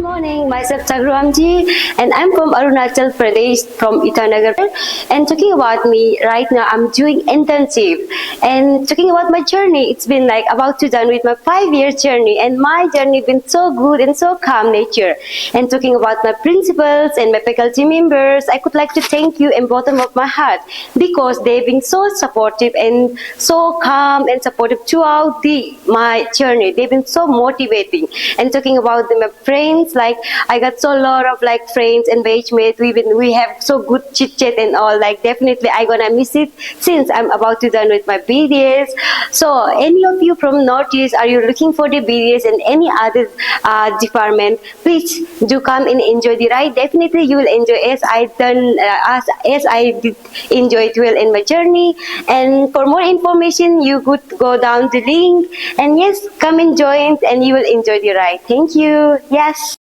Morning, myself Amjy, and I'm from Arunachal Pradesh, from Itanagar. And talking about me, right now I'm doing internship. And talking about my journey, it's been like about to done with my 5 year journey, and my journey been so good and so calm nature. And talking about my principals and my faculty members, I could like to thank you in bottom of my heart because they've been so supportive and so calm and supportive throughout my journey. They've been so motivating. And talking about my friends, like I got so lot of like friends and batchmates. We have so good chit chat and all. Like definitely I gonna miss it since I'm about to done with my BDS. So any of you from Northeast, are you looking for the BDS and any other department? Please do come and enjoy the ride. Definitely you will enjoy as I did enjoy it well in my journey. And for more information, you could go down the link and yes, come and join and you will enjoy the ride. Thank you. Yes.